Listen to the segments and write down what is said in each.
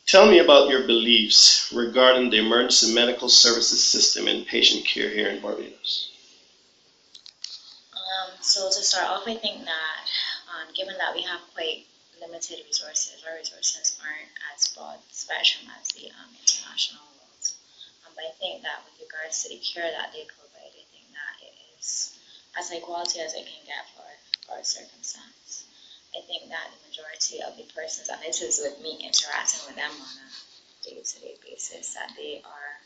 Tell me about your beliefs regarding the emergency medical services system and patient care here in Barbados. So to start off, I think that given that we have quite limited resources, our resources aren't as broad spectrum as the international world. But I think that with regards to the care that they provide, I think that it is as high quality as it can get for our circumstance. I think that the majority of the persons, and this is with me interacting with them on a day-to-day basis, that they are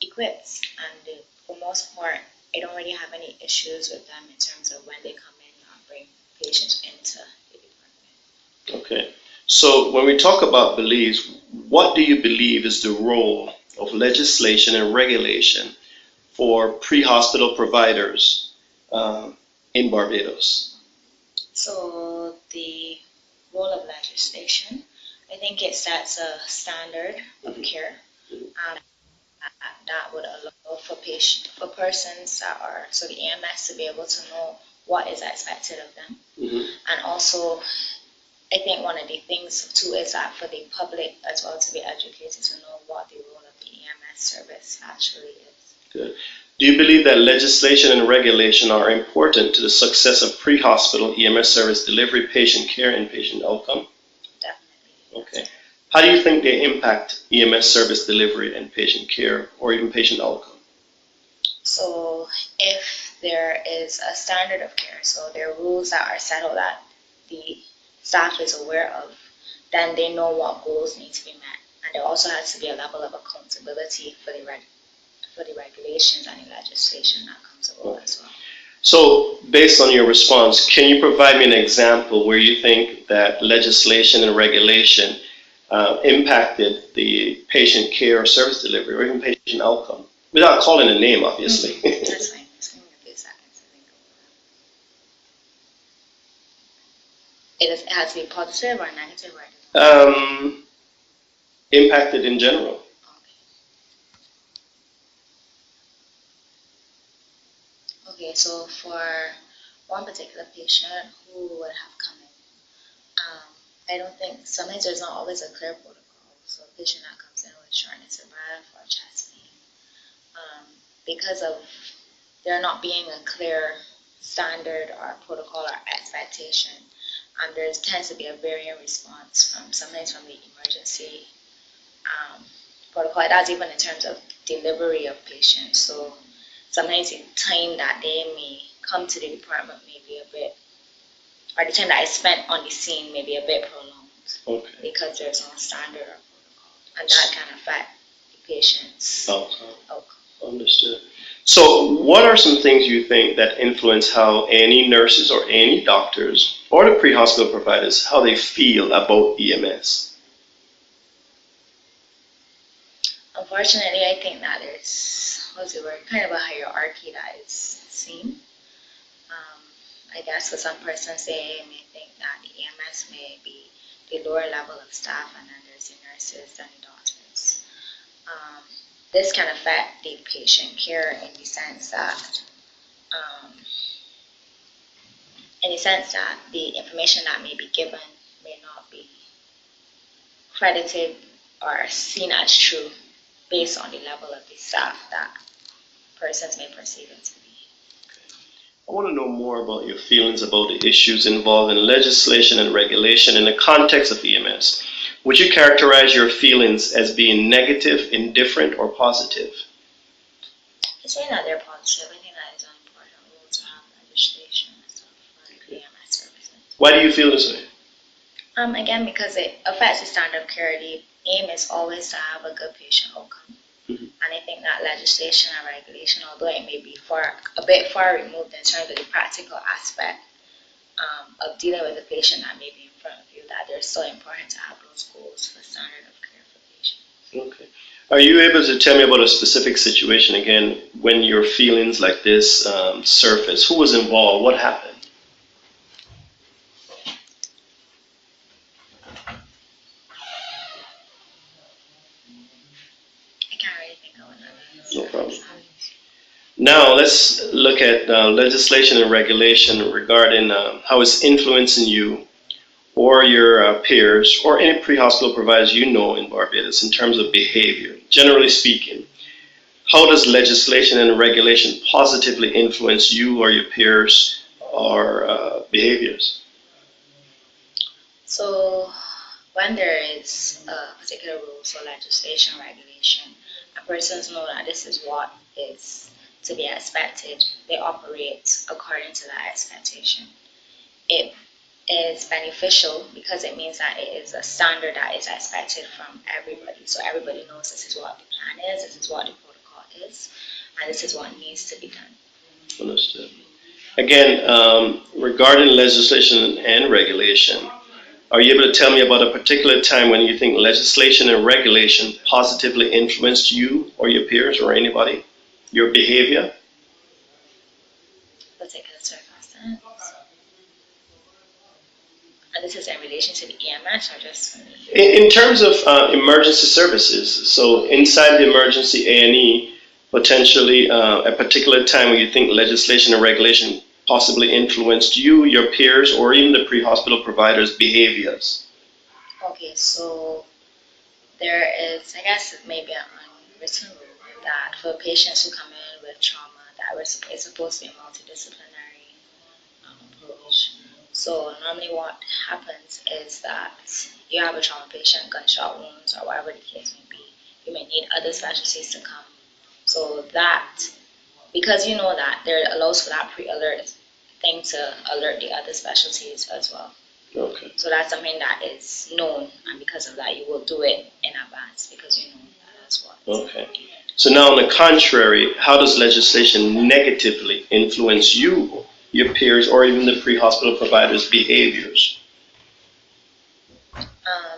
equipped, and for most part, I don't really have any issues with them in terms of when they come in and bring patients into the department. Okay. So when we talk about beliefs, what do you believe is the role of legislation and regulation for pre-hospital providers in Barbados? So the role of legislation, I think it sets a standard of care, and that would allow for persons that are, so the AMS to be able to know what is expected of them. And also, I think one of the things too is that for the public as well to be educated to know what the role of the EMS service actually is. Good. Do you believe that legislation and regulation are important to the success of pre-hospital EMS service delivery, patient care, and patient outcome? Definitely. Okay. How do you think they impact EMS service delivery and patient care, or even patient outcome? So if there is a standard of care, so there are rules that are settled that the staff is aware of, then they know what goals need to be met. And there also has to be a level of accountability for the regulations and the legislation that comes about as well. So, based on your response, can you provide me an example where you think that legislation and regulation impacted the patient care or service delivery, or even patient outcome? Without calling a name, obviously. That's fine. Just give me a few seconds to think about it. It has to be positive or negative, or Impacted in general. Okay, so for one particular patient who would have come in, I don't think, sometimes there's not always a clear protocol. So a patient that comes in with shortness of breath or chest pain, because of there not being a clear standard or protocol or expectation, there tends to be a varying response sometimes from the emergency protocol. That's even in terms of delivery of patients. So sometimes the time that they may come to the department may be a bit, or the time that I spent on the scene may be a bit prolonged. Okay. Because there's no standard or protocol, and that can affect the patient's outcome. Understood. So what are some things you think that influence how any nurses or any doctors or the pre-hospital providers, how they feel about EMS? Unfortunately, I think that there's, kind of a hierarchy that is seen. I guess for some persons, they may think that the EMS may be the lower level of staff, and then there's the nurses and the doctors. This can affect the patient care in the sense that the information that may be given may not be credited or seen as true based on the level of the staff that persons may perceive it to be. I want to know more about your feelings about the issues involved in legislation and regulation in the context of EMS. Would you characterize your feelings as being negative, indifferent, or positive? I'd say that they're positive. I think that is an important role to have legislation and stuff for EMS services. Why do you feel this way? Again, because it affects the standard of care. The aim is always to have a good patient outcome. And I think that legislation and regulation, although it may be a bit far removed in terms of the practical aspect of dealing with the patient that may be in front of you, that they're so important to have those goals for standard of care for patients. Okay. Are you able to tell me about a specific situation again when your feelings like this surface? Who was involved? What happened? No problem. Now let's look at legislation and regulation regarding how it's influencing you or your peers or any pre-hospital providers you know in Barbados in terms of behavior, generally speaking? How does legislation and regulation positively influence you or your peers or behaviors? So when there is a particular rules or legislation, regulation, and persons know that this is what is to be expected, they operate according to that expectation. It is beneficial because it means that it is a standard that is expected from everybody. So everybody knows this is what the plan is, this is what the protocol is, and this is what needs to be done. Understood. Again, regarding legislation and regulation, are you able to tell me about a particular time when you think legislation and regulation positively influenced you or your peers or anybody, your behavior? Particular circumstance. And this is in relation to the EMS or just for me? In terms of emergency services, so inside the emergency A&E, potentially a particular time when you think legislation and regulation possibly influenced you, your peers, or even the pre-hospital providers' behaviors? Okay, so there is, I guess, maybe an unwritten rule that for patients who come in with trauma, that it's supposed to be a multidisciplinary approach. So normally what happens is that you have a trauma patient, gunshot wounds, or whatever the case may be. You may need other specialties to come. So that, because you know that, there allows for that pre-alert thing to alert the other specialties as well. Okay. So that's something that is known, and because of that, you will do it in advance because you know that that's what. Okay. So now, on the contrary, how does legislation negatively influence you, your peers, or even the pre-hospital providers' behaviors?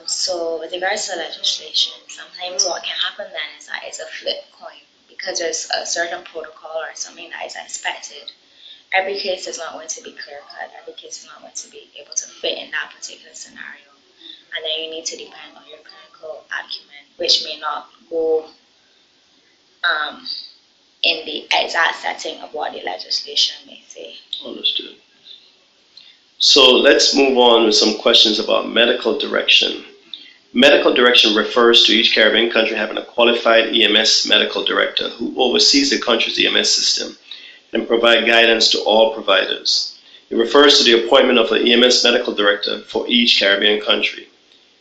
So with regards to legislation, sometimes what can happen then is that it's a flip coin because there's a certain protocol or something that is expected. Every case is not going to be clear cut. Every case is not going to be able to fit in that particular scenario. And then you need to depend on your clinical acumen, which may not go in the exact setting of what the legislation may say. Understood. So let's move on with some questions about medical direction. Medical direction refers to each Caribbean country having a qualified EMS medical director who oversees the country's EMS system and provide guidance to all providers. It refers to the appointment of an EMS medical director for each Caribbean country.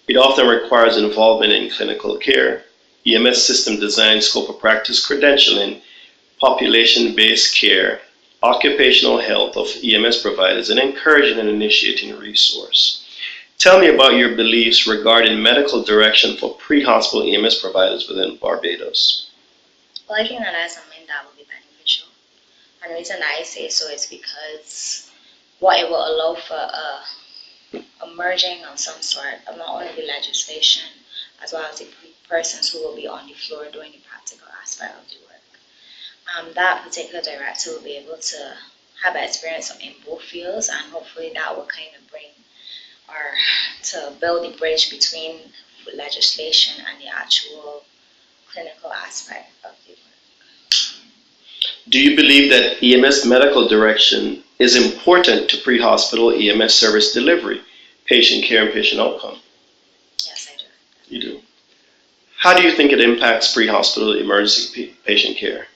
It often requires involvement in clinical care, EMS system design, scope of practice, credentialing, population-based care, occupational health of EMS providers, and encouraging and initiating resource. Tell me about your beliefs regarding medical direction for pre-hospital EMS providers within Barbados. Well, I think that that's something that will be beneficial. And the reason I say so is because what it will allow for a merging of some sort of not only the legislation as well as the persons who will be on the floor doing the practical aspect of the work. That particular director will be able to have experience in both fields, and hopefully that will kind of bring or to build the bridge between legislation and the actual clinical aspect of the work. Do you believe that EMS medical direction is important to pre-hospital EMS service delivery, patient care, and patient outcome? Yes, I do. You do. How do you think it impacts pre-hospital emergency patient care?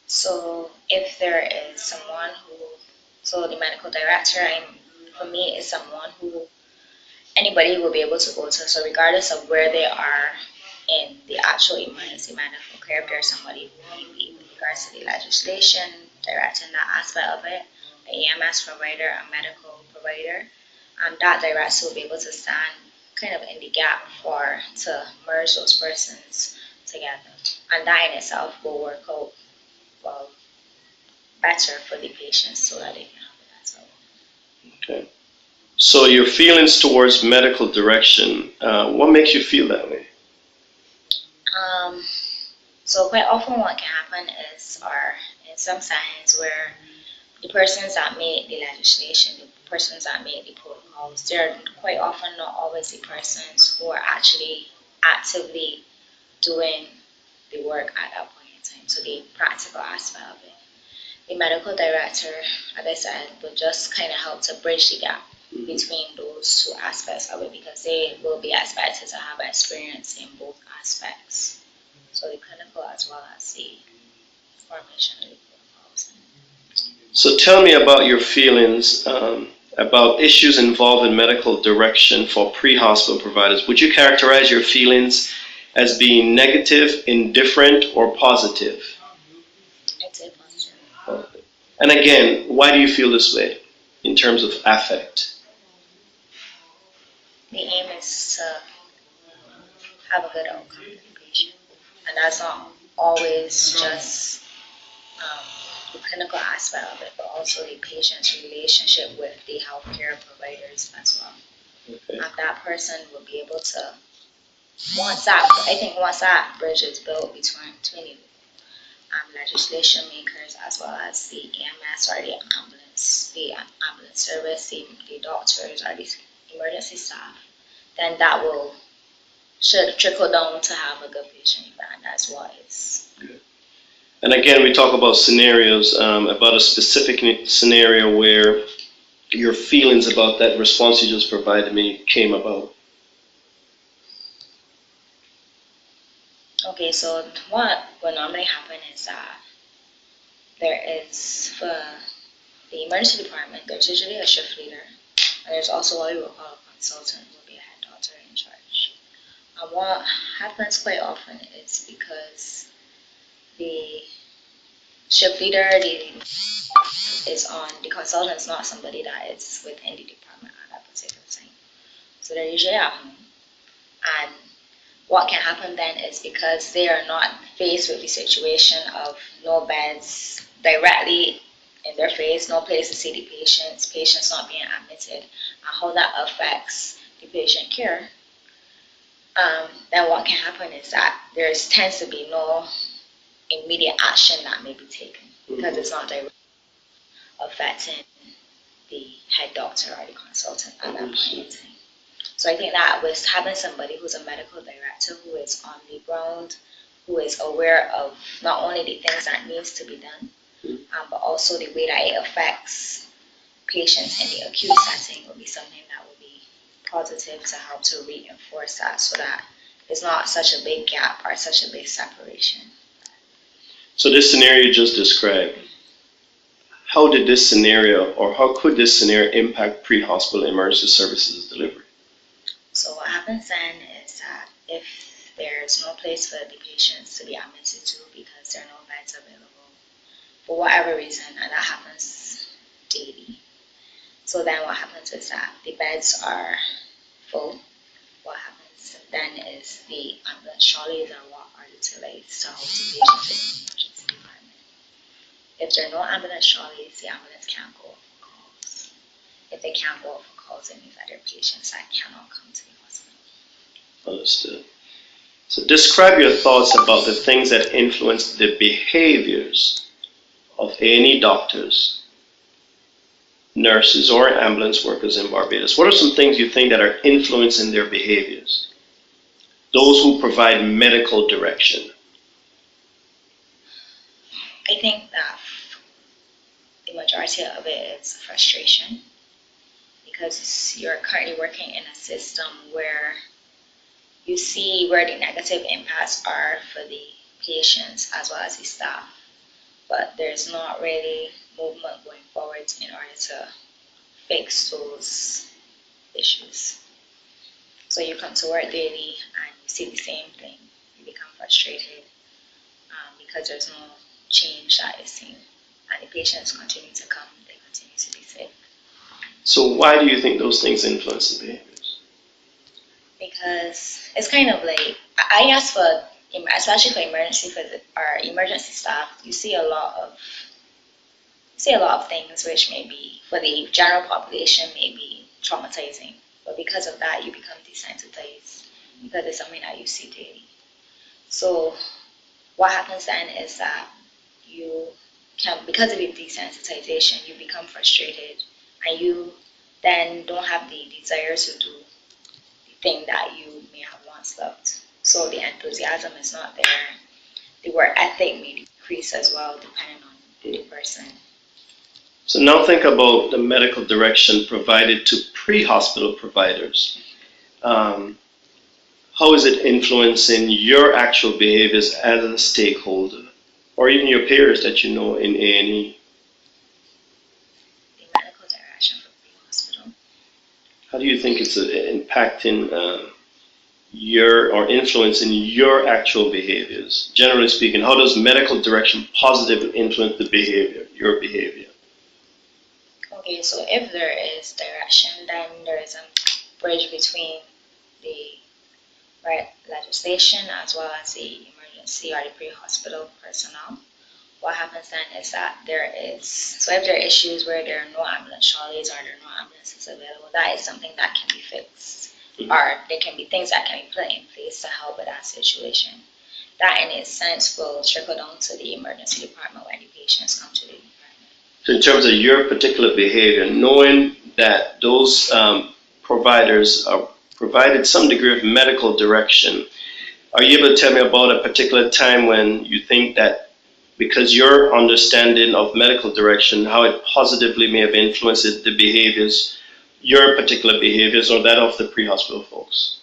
So if there is someone so the medical director, for me, is someone who anybody will be able to go to. So regardless of where they are in the actual emergency medical care, if there's somebody who may be with regards to the legislation, directing that aspect of it, an EMS provider, a medical provider, that director will be able to stand kind of in the gap to merge those persons together. And that in itself will work out well better for the patients so that they can have it as well. Okay. So your feelings towards medical direction, what makes you feel that way? So quite often what can happen is, or in some settings where the persons that make the legislation, the persons that make the protocols, they're quite often not always the persons who are actually actively doing the work at that point in time. So the practical aspect of it. The medical director, as I said, will just kind of help to bridge the gap between those two aspects of it because they will be expected to have experience in both aspects. So the clinical as well as the formation of the protocols. So tell me about your feelings about issues involving medical direction for pre-hospital providers. Would you characterize your feelings as being negative, indifferent, or positive? I'd say positive. And again, why do you feel this way in terms of affect? The aim is to have a good outcome for the patient, and that's not always just the clinical aspect of it, but also the patient's relationship with the healthcare providers as well. Okay. And that person will be able to, once that bridge is built between the legislation makers as well as the EMS or the ambulance service, the doctors or the emergency staff, then that should trickle down to have a good patient and that's what it's. Good. And again, we talk about scenarios, about a specific scenario where your feelings about that response you just provided me came about. Okay, so what will normally happen is that there is, for the emergency department, there's usually a shift leader, and there's also what we will call a consultant, who will be a head doctor in charge. And what happens quite often is because the shift leader the consultant is not somebody that is within the department at that particular time. So they're usually at home. And what can happen then is because they are not faced with the situation of no beds directly in their face, no place to see the patients not being admitted, and how that affects the patient care, then what can happen is that there tends to be no immediate action that may be taken because it's not directly affecting the head doctor or the consultant at that point in time. So I think that with having somebody who's a medical director who is on the ground, who is aware of not only the things that needs to be done, but also the way that it affects patients in the acute setting will be something that will be positive to help to reinforce that so that it's not such a big gap or such a big separation. So this scenario you just described, how did this scenario or how could this scenario impact pre-hospital emergency services delivery? So what happens then is that if there's no place for the patients to be admitted to because there are no beds available, for whatever reason, and that happens daily. So then what happens is that the beds are full. What happens then is the ambulance trolleys are what are utilized to help the patients in the emergency department. If there are no ambulance trolleys, the ambulance can't go for calls. If they can't go for calls, it means that there are patients that cannot come to the hospital. Understood. So describe your thoughts about the things that influence the behaviors of A&E doctors, nurses, or ambulance workers in Barbados. What are some things you think that are influencing their behaviors? Those who provide medical direction. I think that the majority of it is frustration because you're currently working in a system where you see where the negative impacts are for the patients as well as the staff, but there's not really movement going forward in order to fix those issues. So you come to work daily and you see the same thing. You become frustrated because there's no change that is seen, and the patients continue to come, they continue to be sick. So why do you think those things influence the behaviors? Because it's kind of like, I ask for, especially for our emergency staff, you see a lot of things which may be, for the general population, may be traumatizing. But because of that, you become desensitized because it's something that you see daily. So what happens then is that you can, because of the desensitization, you become frustrated and you then don't have the desire to do the thing that you may have once loved. So the enthusiasm is not there. The work ethic may decrease as well, depending on the person. So now think about the medical direction provided to pre-hospital providers, how is it influencing your actual behaviors as a stakeholder, or even your peers that you know in A&E? The medical direction for pre-hospital. How do you think it's impacting your or influencing your actual behaviors? Generally speaking, how does medical direction positively influence the behavior, your behavior? Okay, so if there is direction, then there is a bridge between the legislation as well as the emergency or the pre-hospital personnel. What happens then is that so if there are issues where there are no ambulance trolleys or there are no ambulances available, that is something that can be fixed. Or there can be things that can be put in place to help with that situation. That in its sense will trickle down to the emergency department when the patients come to the department. So in terms of your particular behavior, knowing that those providers are provided some degree of medical direction, are you able to tell me about a particular time when you think that because your understanding of medical direction, how it positively may have influenced the behaviors, your particular behaviors, or that of the pre-hospital folks?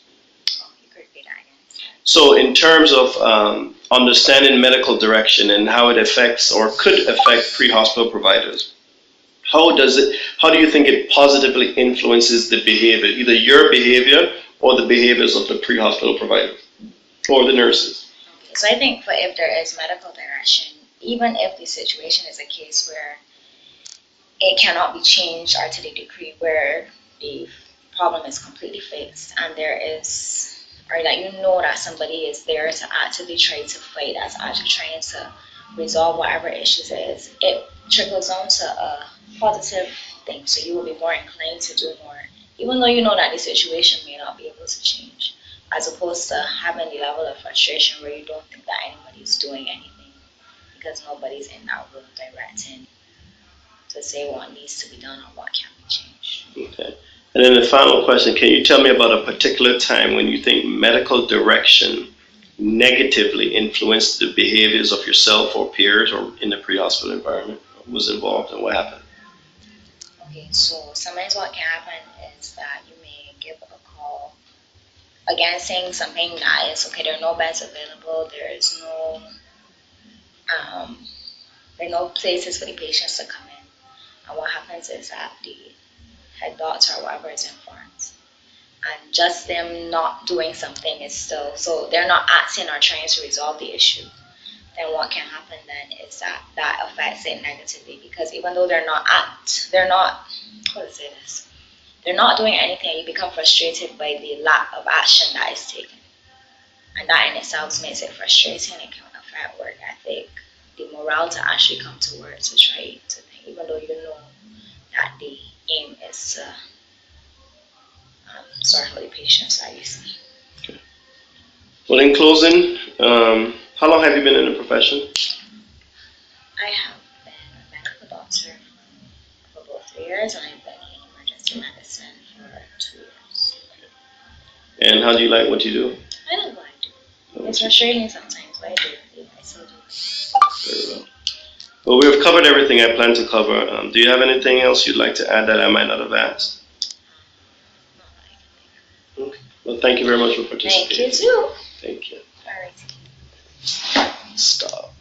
So in terms of understanding medical direction and how it affects or could affect pre-hospital providers, how do you think it positively influences the behavior, either your behavior or the behaviors of the pre-hospital provider or the nurses? So I think if there is medical direction, even if the situation is a case where it cannot be changed or to the degree where the problem is completely fixed and there is, or that you know that somebody is there to actively try to fight, that's actually trying to resolve whatever issues is, it trickles down to a positive thing. So you will be more inclined to do more, even though you know that the situation may not be able to change, as opposed to having the level of frustration where you don't think that anybody's doing anything because nobody's in that room directing to say what needs to be done or what can be changed. Okay. And then the final question, can you tell me about a particular time when you think medical direction negatively influenced the behaviors of yourself or peers or in the pre-hospital environment? Who was involved and what happened? Okay, so sometimes what can happen is that you may give a call again saying something that is okay, there are no beds available, there are no places for the patients to come in. And what happens is that the head doctor or whatever is informed. And just them not doing something is still, so they're not acting or trying to resolve the issue. Then what can happen then is that affects it negatively, because even though they're not doing anything, you become frustrated by the lack of action that is taken. And that in itself makes it frustrating. It can affect work ethic, the morale to actually come to work to try to think, even though you know that the aim is to sort for the patients that you see. Okay. Well, in closing, how long have you been in the profession? I have been a medical doctor for about 3 years, and I've been in emergency medicine for 2 years. Okay. And how do you like what you do? I love what I do. It's frustrating sometimes, but I do. I still do. Very well. Well, we've covered everything I plan to cover. Do you have anything else you'd like to add that I might not have asked? Okay. Well, thank you very much for participating. Thank you too. Thank you. All right. Stop.